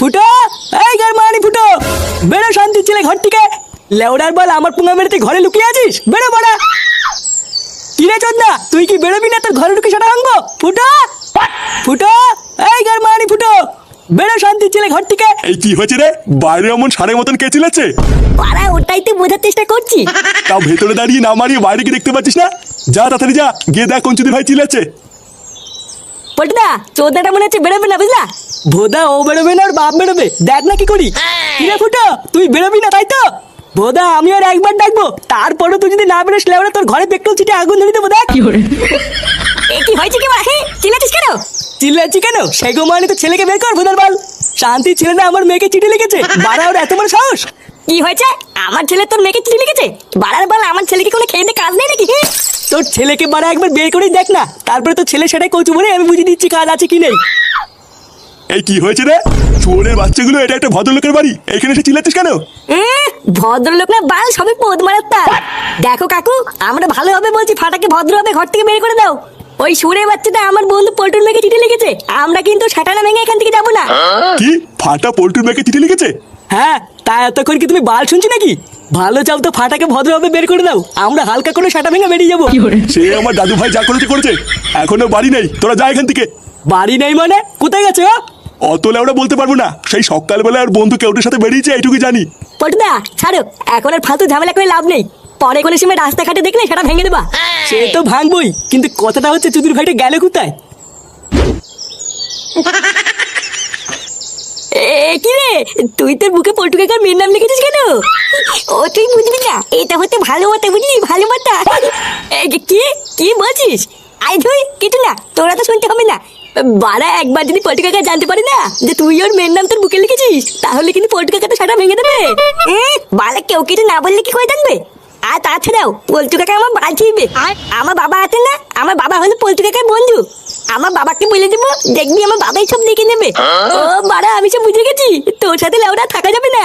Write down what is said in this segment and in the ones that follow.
ফুটো, এই গার মারানি ফুটো, বেরো শান্তির ছেলে ঘর থেকে। লেওড়ার বল আমার পুঙ্গা মেরে তুই ঘরে লুকিয়ে আছিস, বেরো বাড়া। কিরে চোদনা, তুই কি বেরোবি না তোর ঘরে ঢুকে সেটা ভাঙবো? ফুটো ফুটো, এই গার মারানি ফুটো, বেরো শান্তির ছেলে ঘর থেকে। এই কি হয়েছে রে? বাইরে এমন সাড়ে মতন কে চিল্লাচ্ছে? পাড়া ওটাই তো বোঝার চেষ্টা করছি। তাও ভেতরে দাঁড়িয়ে না মারিয়ে বাইরে কি দেখতে পাচ্ছিস না? যা তাড়াতাড়ি যা, গিয়ে দেখ কোন চুদি ভাই চিল্লাচ্ছে। পল্টুদা, চোদনাটা মনে হচ্ছে বেরোবে না, বুঝলা? ভোদা ও বেরোবে না, ওর বাপ বেরোবে, দেখ না কি করি। কিরে ফুটো, তুই বেরোবি না তাই তো? ভোদা আমি আর একবার ডাকবো, তারপরে তুই যদি না বেরোস লেওড়া তোর ঘরে পেট্রোল ছিটে আগুন ধরে দেবো, দেখ। এ কি হয়েছে কি বাড়া? চিল্লাচ্ছিস কেন? চিল্লাচ্ছি কেন? সেগো মানে তো ছেলেকে বের কর ভোদার বল। শান্তির ছেলেটা আমার মেয়েকে চিঠি লিখেছে, বাড়া ওর এত বড় সাহস। কি হয়েছে? আমার ছেলে তোর মেয়েকে চিঠি লিখেছে? বাড়ার বল, আমার ছেলেকে কোনো খেয়ে কাজ নেই নাকি? তোর ছেলেকে বাড়া একবার বের করেই দেখ না, তারপরে তোর ছেলে সেটাই কচু বলে আমি বুঝিয়ে দিচ্ছি কাজ আছে কি নেই। এই কি হয়েছে রে? শুয়োরের বাচ্চাগুলো, এটা একটা ভদ্রলোকের বাড়ি, এখানে এসে চিল্লাচ্ছিস কেন? ভদ্রলোক না বাল, সবে পদ মারাত্তা। দেখো কাকু, আমরা ভালোভাবে বলছি ফাটাকে ভদ্রভাবে ঘর থেকে বের করে দাও। ওই সুরে বাচ্চাটা আমার বন্ধু পল্টুর মেয়েকে চিঠি লিখেছে, আমরা কিন্তু সেটানা ভেঙে এখান থেকে যাবো না। কি? ফাটা পল্টুর মেয়েকে চিঠি লিখেছে? হ্যাঁ, তা এতক্ষণ কি তুমি বাল শুনছি নাকি? ভালো চাও তো ফাটাকে ভদ্রভাবে বের করে দাও, আমরা হালকা করে সেটা ভেঙে বেরিয়ে যাবো। সে আমার দাদু ভাই যা করেছে করেছে, এখনো বাড়ি নেই, তোরা যা এখান থেকে। বাড়ি নেই মানে? কোথায় গেছে ও? অত লেওড়া বলতে পারবো না, সেই সকালবেলা আর বন্ধু কেউটের সাথে বেরিয়েছে, এইটুকু জানি। পল্টুদা ছাড়ো, এখন আর ফালতু ঝামেলা করে লাভ নেই, পরে কোনো সময় রাস্তাঘাটে দেখলে সেটা ভেঙে দেবা। সে তো ভাঙবই, কিন্তু কথাটা হচ্ছে চুদির ভাইটা গেল কোথায়? কি রে, তুই তোর বুকে পল্টু কাকার মেয়ের নাম লিখেছিস কেন? ও তুই বুঝবি না, এটা হচ্ছে ভালো মতো, বুঝলি? ভালো মতো। কি কি বলছিস? আই ধুই কিছু না, তোরা তো শুনতে হবে না। বাড়া, একবার যদি পল্টু কাকা জানতে পারে না যে তুই ওর মেয়ের নাম তোর বুকে লিখেছিস, তাহলে কিন্তু পল্টু কাকা তো সেটা ভেঙে দেবে। বাড়া, কেউ কিছু না বললে কি করে জানবে? আর তাছাড়াও পল্টু কাকা আমার বাঁচিয়ে, আর আমার বাবা আছে না, আমার বাবা হলো পল্টু কাকার বন্ধু। আমার বাবাকে বলে দেবো, দেখবি আমার বাবাই সব লিখে নেবে। ও বাড়া, আমি সব বুঝে গেছি, তোর সাথে লেওড়া থাকা যাবে না।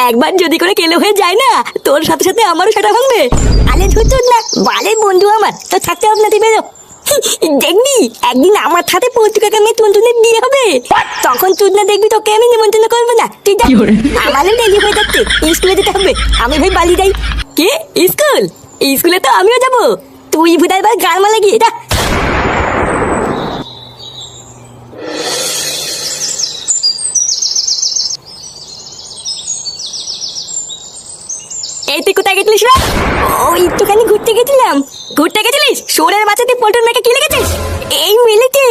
একবার যদি করে কেলো হয়ে যায় না, তোর সাথে সাথে আমারও সেটা ভাঙবে। আরে ধুর না, বালের বন্ধু আমার, তো থাকতে হবে না, তুই বেরো। দেখবি একদিন আমার সাথে পল্টু কাকা মেয়ে টুনটুনের বিয়ে হবে, তখন তুই না দেখবি তোকে আমি নিমন্ত্রণ করবো না। তুই যা, আমারও দেরি হয়ে যাচ্ছে, স্কুলে যেতে হবে। আমি ভাই বালি যাই। কে? স্কুল? স্কুলে তো আমিও যাবো, তুই ভুদাই বার গান মালা গিয়ে যা। এই তুই কোথায় গেছিলিস রে? ওই একটুখানি ঘুরতে গেছিলাম। ঘুরতে গেছিলিস? সোরের বাচ্চা, তুই পল্টুর মেয়েকে কি লিখেছিস? এই মিলেছে